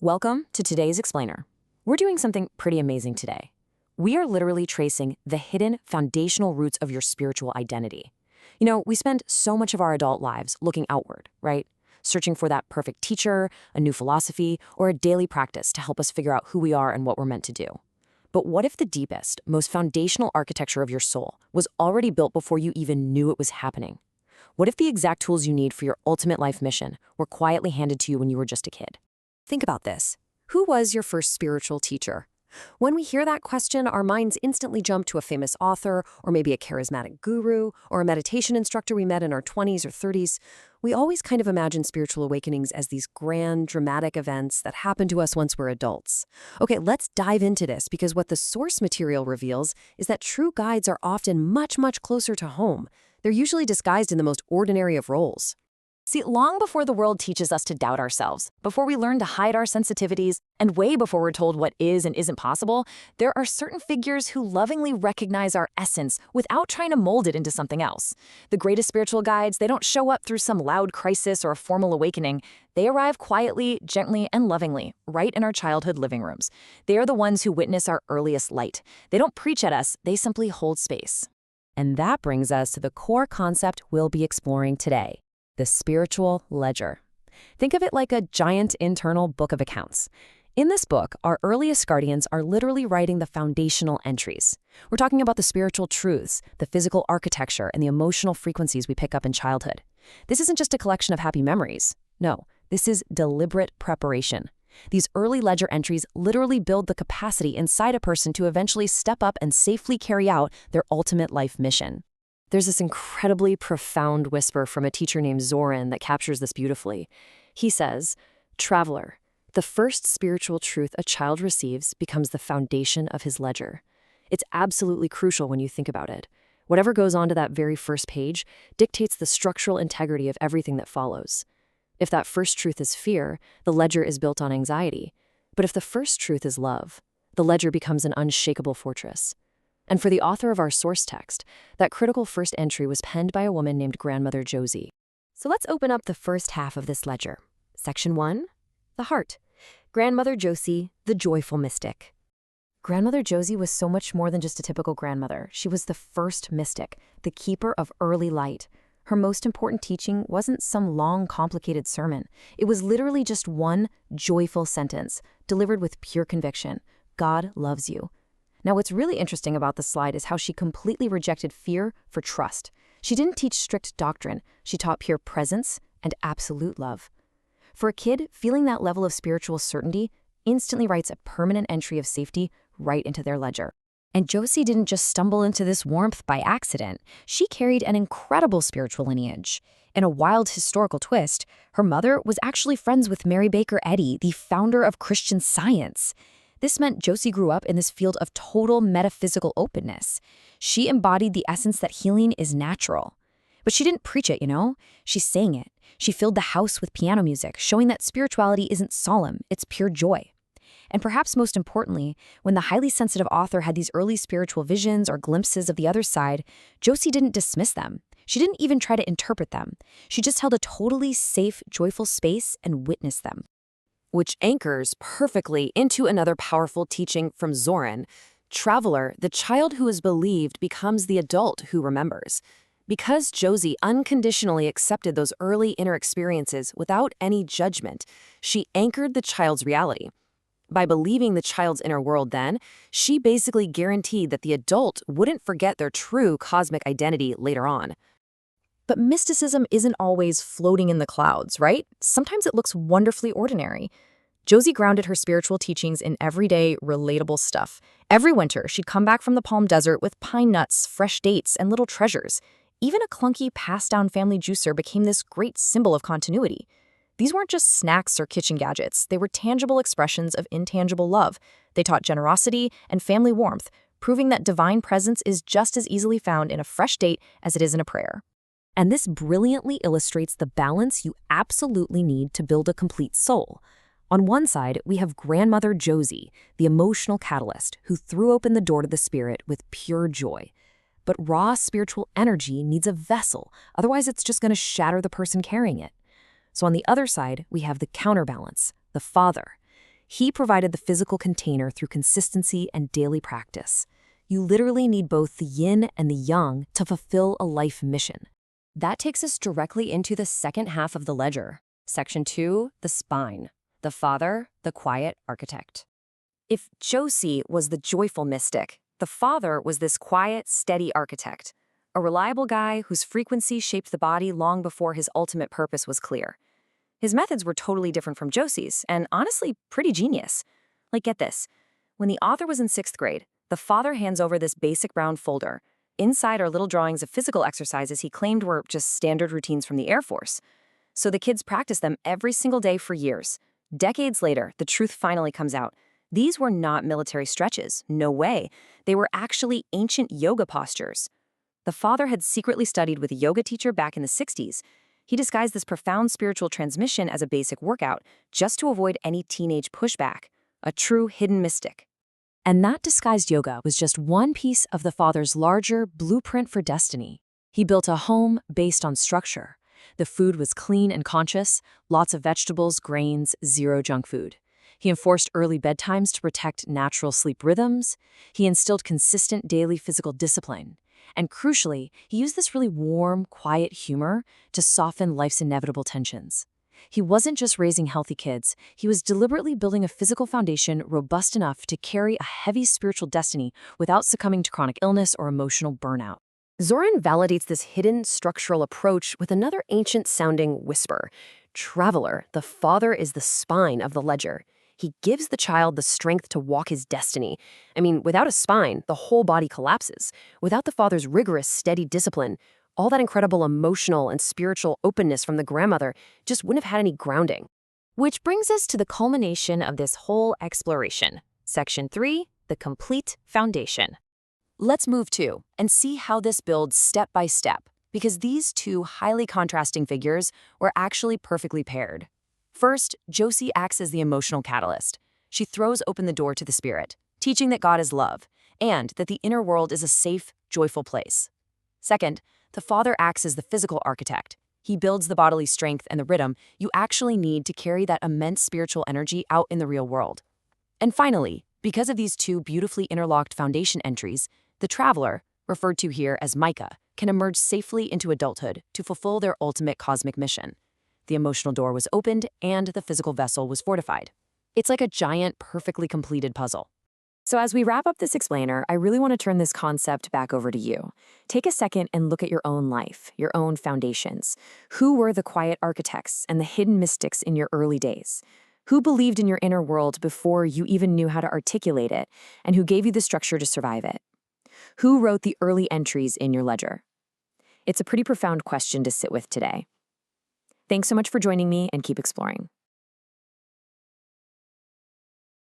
Welcome to today's Explainer. We're doing something pretty amazing today. We are literally tracing the hidden foundational roots of your spiritual identity. We spend so much of our adult lives looking outward, right? Searching for that perfect teacher, a new philosophy, or a daily practice to help us figure out who we are and what we're meant to do. But what if the deepest, most foundational architecture of your soul was already built before you even knew it was happening? What if the exact tools you need for your ultimate life mission were quietly handed to you when you were just a kid? Think about this. Who was your first spiritual teacher? When we hear that question, our minds instantly jump to a famous author, or maybe a charismatic guru, or a meditation instructor we met in our 20s or 30s. We always kind of imagine spiritual awakenings as these grand, dramatic events that happen to us once we're adults. Okay, let's dive into this, because what the source material reveals is that true guides are often much, much closer to home. They're usually disguised in the most ordinary of roles. See, long before the world teaches us to doubt ourselves, before we learn to hide our sensitivities, and way before we're told what is and isn't possible, there are certain figures who lovingly recognize our essence without trying to mold it into something else. The greatest spiritual guides, they don't show up through some loud crisis or a formal awakening. They arrive quietly, gently, and lovingly, right in our childhood living rooms. They are the ones who witness our earliest light. They don't preach at us, they simply hold space. And that brings us to the core concept we'll be exploring today. The spiritual ledger. Think of it like a giant internal book of accounts. In this book, our earliest guardians are literally writing the foundational entries. We're talking about the spiritual truths, the physical architecture, and the emotional frequencies we pick up in childhood. This isn't just a collection of happy memories. No, this is deliberate preparation. These early ledger entries literally build the capacity inside a person to eventually step up and safely carry out their ultimate life mission. There's this incredibly profound whisper from a teacher named Zoran that captures this beautifully. He says, "Traveler, the first spiritual truth a child receives becomes the foundation of his ledger." It's absolutely crucial when you think about it. Whatever goes onto that very first page dictates the structural integrity of everything that follows. If that first truth is fear, the ledger is built on anxiety. But if the first truth is love, the ledger becomes an unshakable fortress. And for the author of our source text, that critical first entry was penned by a woman named Grandmother Josie. So let's open up the first half of this ledger. Section 1, the heart. Grandmother Josie, the joyful mystic. Grandmother Josie was so much more than just a typical grandmother. She was the first mystic, the keeper of early light. Her most important teaching wasn't some long, complicated sermon. It was literally just one joyful sentence, delivered with pure conviction. God loves you. Now, what's really interesting about this slide is how she completely rejected fear for trust. She didn't teach strict doctrine. She taught pure presence and absolute love. For a kid, feeling that level of spiritual certainty instantly writes a permanent entry of safety right into their ledger. And Josie didn't just stumble into this warmth by accident. She carried an incredible spiritual lineage. In a wild historical twist, her mother was actually friends with Mary Baker Eddy, the founder of Christian Science. This meant Josie grew up in this field of total metaphysical openness. She embodied the essence that healing is natural. But she didn't preach it, She sang it. She filled the house with piano music, showing that spirituality isn't solemn, it's pure joy. And perhaps most importantly, when the highly sensitive author had these early spiritual visions or glimpses of the other side, Josie didn't dismiss them. She didn't even try to interpret them. She just held a totally safe, joyful space and witnessed them. Which anchors perfectly into another powerful teaching from Zoran. Traveler, the child who is believed becomes the adult who remembers. Because Josie unconditionally accepted those early inner experiences without any judgment, she anchored the child's reality. By believing the child's inner world then, she basically guaranteed that the adult wouldn't forget their true cosmic identity later on. But mysticism isn't always floating in the clouds, right? Sometimes it looks wonderfully ordinary. Josie grounded her spiritual teachings in everyday, relatable stuff. Every winter, she'd come back from the Palm Desert with pine nuts, fresh dates, and little treasures. Even a clunky, passed-down family juicer became this great symbol of continuity. These weren't just snacks or kitchen gadgets. They were tangible expressions of intangible love. They taught generosity and family warmth, proving that divine presence is just as easily found in a fresh date as it is in a prayer. And this brilliantly illustrates the balance you absolutely need to build a complete soul. On one side, we have Grandmother Josie, the emotional catalyst who threw open the door to the spirit with pure joy. But raw spiritual energy needs a vessel, otherwise it's just going to shatter the person carrying it. So on the other side, we have the counterbalance, the father. He provided the physical container through consistency and daily practice. You literally need both the yin and the yang to fulfill a life mission. That takes us directly into the second half of the ledger. Section 2, the spine. The father, the quiet architect. If Josie was the joyful mystic, the father was this quiet, steady architect, a reliable guy whose frequency shaped the body long before his ultimate purpose was clear. His methods were totally different from Josie's, and honestly, pretty genius. Like, get this. When the author was in 6th grade, the father hands over this basic brown folder. Inside are little drawings of physical exercises he claimed were just standard routines from the Air Force. So the kids practiced them every single day for years. Decades later, the truth finally comes out. These were not military stretches, no way. They were actually ancient yoga postures. The father had secretly studied with a yoga teacher back in the 60s. He disguised this profound spiritual transmission as a basic workout, just to avoid any teenage pushback. A true hidden mystic. And that disguised yoga was just one piece of the father's larger blueprint for destiny. He built a home based on structure. The food was clean and conscious, lots of vegetables, grains, zero junk food. He enforced early bedtimes to protect natural sleep rhythms. He instilled consistent daily physical discipline. And crucially, he used this really warm, quiet humor to soften life's inevitable tensions. He wasn't just raising healthy kids, he was deliberately building a physical foundation robust enough to carry a heavy spiritual destiny without succumbing to chronic illness or emotional burnout. Zoran validates this hidden structural approach with another ancient-sounding whisper. Traveler, the father is the spine of the ledger. He gives the child the strength to walk his destiny. I mean, without a spine, the whole body collapses. Without the father's rigorous, steady discipline, all that incredible emotional and spiritual openness from the grandmother just wouldn't have had any grounding. Which brings us to the culmination of this whole exploration. Section 3, the complete foundation. Let's move to and see how this builds step by step, because these two highly contrasting figures were actually perfectly paired. First, Josie acts as the emotional catalyst. She throws open the door to the spirit, teaching that God is love, and that the inner world is a safe, joyful place. Second, the father acts as the physical architect. He builds the bodily strength and the rhythm you actually need to carry that immense spiritual energy out in the real world. And finally, because of these two beautifully interlocked foundation entries, the traveler, referred to here as Micah, can emerge safely into adulthood to fulfill their ultimate cosmic mission. The emotional door was opened and the physical vessel was fortified. It's like a giant, perfectly completed puzzle. So as we wrap up this explainer, I really want to turn this concept back over to you. Take a second and look at your own life, your own foundations. Who were the quiet architects and the hidden mystics in your early days? Who believed in your inner world before you even knew how to articulate it, and who gave you the structure to survive it? Who wrote the early entries in your ledger? It's a pretty profound question to sit with today. Thanks so much for joining me, and keep exploring.